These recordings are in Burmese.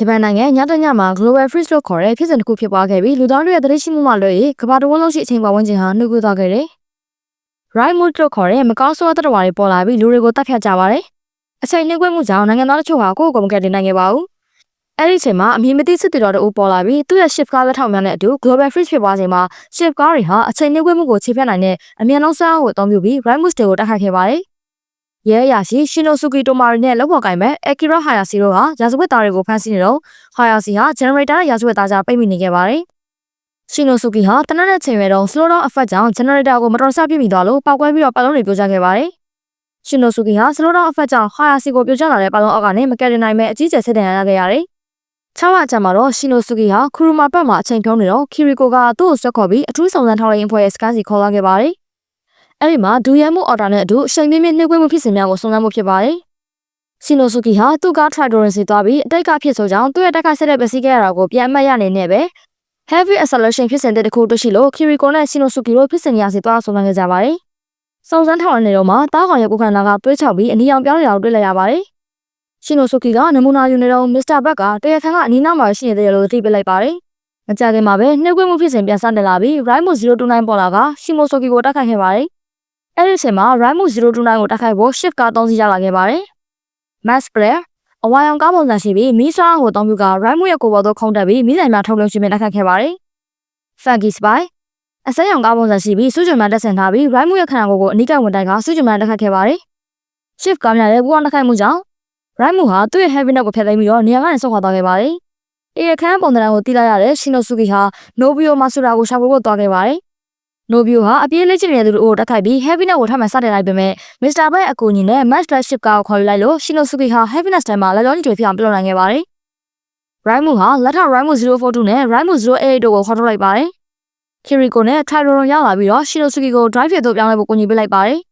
ဂျပန်နိုင်ငံညတညမှာ Global Freeze လို့ခေါ်တဲ့ဖြစ်စဉ်တစ်ခုဖြစ်ပွားခဲ့ပြီးလူသားတွေရဲ့သတိရှိမှုမှလွဲ၍ကမ္ဘာတစ်ဝန်းလုံးရှိအချိန်ပတ်ဝန်းကျင်ဟာနှုတ်ကွေးသွားခဲ့တယ်။ Right Mood လို့ခေါ်တဲ့မကောင်းဆိုးတဲ့တဝါတွေပေါ်လာပြီးလူတွေကိုတတ်ဖြတ်ကြပါတယ်။အချိန်နှိပ်ကွေးမှုကြောင့်နိုင်ငံသားတို့ဟာကိုယ့်ကိုယ်မကယ်တင်နိုင်ခဲ့ပါဘူး။အဲ့ဒီအချိန်မှာအမည်မသိစစ်တီတော်တို့ပေါ်လာပြီးသူ့ရဲ့ shift ကားလက်ထောက်များနဲ့အတူ Global Freeze ဖြစ်ပွားချိန်မှာ shift ကားတွေဟာအချိန်နှိပ်ကွေးမှုကိုခြေဖျက်နိုင်တဲ့အမြန်ဆုံးစွမ်းအားကိုအသုံးပြုပြီး Right Mood တွေကိုတိုက်ခိုက်ခဲ့ပါတယ်။ရဲအရာရှိ Shinosuke Tomari နဲ့လုပ်ဖော်ကိုင်မဲ့ Akira Hayase တို့ဟာရာဇဝတ်သားတွေကိုဖမ်းဆီးနေတော့ Hayase ဟာ generator နဲ့ရာဇဝတ်သားကြားပိတ်မိနေခဲ့ပါတယ်။ Shinosuke ဟာတနက်နဲ့ချိန်ရွယ်တုန်း slow down effect ကြောင့် generator ကိုမတော်တဆပြစ်မိသွားလို့ပောက်ကွဲပြီးပတ်လုံးတွေပြိုကျခဲ့ပါတယ်။ Shinosuke ဟာ slow down effect ကြောင့် Hayase ကိုပြိုကျလာတဲ့ပတ်လုံးအောက်ကနေမကယ်တင်နိုင်မဲ့အကြီးကျယ်စစ်ဒဏ်ရာရခဲ့ရတယ်။6 လအကြာမှာတော့ Shinosuke ဟာ Kuruma ဘက်မှာအချိန်ဖြုံးနေတော့ Kiriko ကသူ့ကိုဆွဲခေါ်ပြီးအထူးစုံစမ်းထောက်လှမ်းရေးအဖွဲ့ရဲ့စခန်းစီခေါ်လာခဲ့ပါတယ်။အဲ့ဒီမှာဒူရဲမှု order နဲ့အတူအချိန်ပြင်းပြင်းနှိပ်ကွေးမှုဖြစ်စဉ်များကိုစုံစမ်းမှုဖြစ်ပါတယ်။ Shinosuke ဟာသူ့ကား Tridoran စီသွားပြီးအတိတ်ကဖြစ်ဆိုကြောင်းသူ့ရဲ့တက်ခိုက်ဆက်တဲ့ပစီခဲ့ရတာကိုပြန်အမှတ်ရနေနဲ့ပဲ heavy acceleration ဖြစ်စဉ်တစ်ခုတွေ့ရှိလို့ Kiriko နဲ့ Shinosuke တို့ဖြစ်စဉ်ရာစီသွားစုံစမ်းခဲ့ကြပါတယ်။စုံစမ်းထောက်လှမ်းနေတော့မှတားကောင်ရဲ့ကိုယ်ခန္ဓာကသွေးချောက်ပြီးအနီရောင်ပြောင်းနေတာကိုတွေ့လိုက်ရပါတယ်။ Shinosuke ကနမူနာယူနေတော့ Mr. Buck ကတရားခံကအနီးနားမှာရှိနေတယ်လို့သိပေးလိုက်ပါတယ်။မကြခင်မှာပဲနှိပ်ကွေးမှုဖြစ်စဉ်ပြန်စတင်လာပြီး Raimund 029ပေါ်လာက Shinosuke ကိုတိုက်ခိုက်ခဲ့ပါတယ်။အဲ့ဒီအချိန်မှာ Raimund 029ကိုတိုက်ခိုက်ဖို့ shift ကား3စီးရလာခဲ့ပါတယ်။ Mass Flare အဝါရောင်ကားပုံစံရှိပြီးမီးစွမ်းအားကိုတောင်းပြုက Raimund ရဲ့ကိုယ်ပေါ်သို့ခုန်တက်ပြီးမီးတိုင်များထုတ်လွှင့်ခြင်းနဲ့တိုက်ခိုက်ခဲ့ပါတယ်။ Funky Spy အစိမ်းရောင်ကားပုံစံရှိပြီးစုကြွမှန်တက်ဆင်ထားပြီး Raimund ရဲ့ခန္ဓာကိုယ်ကိုအနီးကပ်ဝင်တိုက်ကစုကြွမှန်တက်ခတ်ခဲ့ပါတယ်။ shift ကားများရဲ့ပူးပေါင်းတိုက်ခိုက်မှုကြောင့် Raimund ဟာသူ့ရဲ့ heavy net ကိုဖျက်သိမ်းပြီးတော့နေရာကနေဆုတ်ခွာသွားခဲ့ပါတယ်။အေရခန်းပုံသဏ္ဍာန်ကိုတီးလိုက်ရတဲ့ Shinosuke ဟာ Nobio Matsuda ကိုရှာဖွေဖို့သွားခဲ့ပါတယ်။ Nobio ဟာအပြေးလေ့ကျင့်နေတဲ့သူတို့ကိုတိုက်ခိုက်ပြီး heavy net ကိုထပ်မံစတင်လိုက်ပေမဲ့ Mr. Buck ရဲ့အကူအညီနဲ့ Match Flagship ကားကိုခေါ်ယူလိုက်လို့ Shinosuke ဟာ heavy net ထဲမှာလက်ကြောညီတွေဖြစ်အောင်ပြုလုပ်နိုင်ခဲ့ပါတယ်။ Raimund ဟာလက်ထောက် Raimund 042နဲ့ Raimund 088တို့ကိုခေါ်ထုတ်လိုက်ပါတယ်။ Kiriko နဲ့ Tridoran ရောက်လာပြီးတော့ Shinosuke ကို drive ဖြစ်သို့ပြောင်းလဲဖို့ကူညီပေးလိုက်ပါတယ်။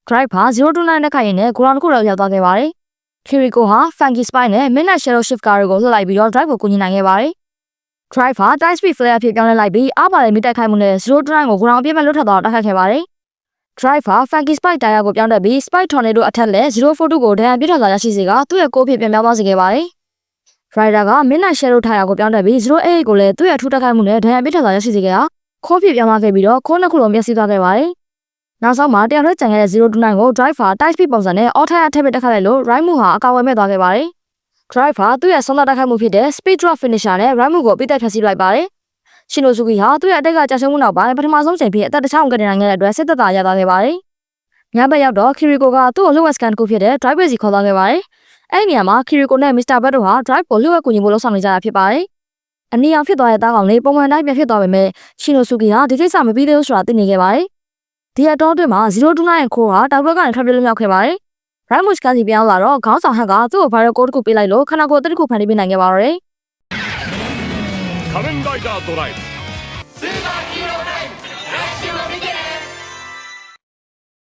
Drive ဟာ029နဲ့ခိုင်ရင်နဲ့ ground တစ်ခုတော့ရောက်သွားခဲ့ပါတယ်။ Kiriko ဟာ Funky Spy နဲ့ Midnight Shadow Shift ကားတွေကိုလှည့်လိုက်ပြီးတော့ Drive ကိုကူညီနိုင်ခဲ့ပါတယ်။ Drive ဟာ Tight Speed Flare အဖြစ်ပြောင်းလဲလိုက်ပြီးအားပါတဲ့မိတိုက်ခိုက်မှုနဲ့029ကို ground အပြည့်မဲ့လွတ်ထွက်သွားတိုက်ခိုက်ခဲ့ပါတယ်။ Drive ဟာ Funky Spy တရားကိုပြောင်းတက်ပြီး Spy Tornado အထက်လက်042ကိုဒဏ်ရာပြစ်ထန်စွာရရှိစေကသူ့ရဲ့ကိုယ်ဖြစ်ပြန်ပြောင်းသွားစေခဲ့ပါတယ်။ Rider က Midnight Shadow ထားရာကိုပြောင်းတက်ပြီး088ကိုလည်းသူ့ရဲ့အထူးတိုက်ခိုက်မှုနဲ့ဒဏ်ရာပြစ်ထန်စွာရရှိစေခဲ့တာခိုးဖြစ်ပြောင်းသွားခဲ့ပြီးတော့ခိုးနှစ်ခုလုံးပျက်စီးသွားခဲ့ပါတယ်။နောက်ဆုံးမှာတယောက်တည်းကျန်ခဲ့တဲ့029ကို Drive ဟာ Tight Speed ပုံစံနဲ့ All Tire ထည့်ပစ်တက်ခတ်လိုက်လို့ Raimund ဟာအကာအကွယ်မဲ့သွားခဲ့ပါတယ်။ Drive ဟာသူ့ရဲ့ဆုံးသက်တိုက်ခိုက်မှုဖြစ်တဲ့ Speed Drop Finisher နဲ့ Raimund ကိုအပိသက်ဖျက်ဆီးလိုက်ပါတယ်။ Shinosuke ဟာသူ့ရဲ့အတိတ်ကကြာရှုံးမှုနောက်ပိုင်းပထမဆုံးချိန်ဖြစ်အသက်တစ်ချောင်းကယ်တင်နိုင်ခဲ့တဲ့အတွက်စိတ်သက်သာရသွားခဲ့ပါတယ်။ညဘက်ရောက်တော့ Kiriko ကသူ့ကိုလှုပ်ဝက်စကန်တစ်ခုဖြစ်တဲ့ Drive စီခေါ်သွားခဲ့ပါတယ်။အဲ့ဒီနေရာမှာ Kiriko နဲ့ Mr. Buck တို့ဟာ Drive ကိုလှုပ်ဝက်ကူညီဖို့လုပ်ဆောင်နေကြတာဖြစ်ပါတယ်။အနီရောင်ဖြစ်သွားတဲ့တားကောင်လေးပုံမှန်တိုင်းပြန်ဖြစ်သွားပေမဲ့ Shinosuke ဟာဒီကိစ္စမပြီးသေးဘူးဆိုတာသိနေခဲ့ပါတယ်။ဒီအတောအတွင်းမှာ029ရဲ့ခိုးဟာတောက်ဘက်ကနေထွက်ပြေးလွတ်မြောက်ခဲ့ပါတယ်။ Raimund ကစီပြောင်းလာတော့ခေါင်းဆောင်ဟက်ကသူ့ကို viral code တစ်ခုပေးလိုက်လို့ခန္ဓာကိုယ်အသစ်တစ်ခုဖန်တီးပေးနိုင်ခဲ့ပါတော့တယ်။ 仮面ライダードライブ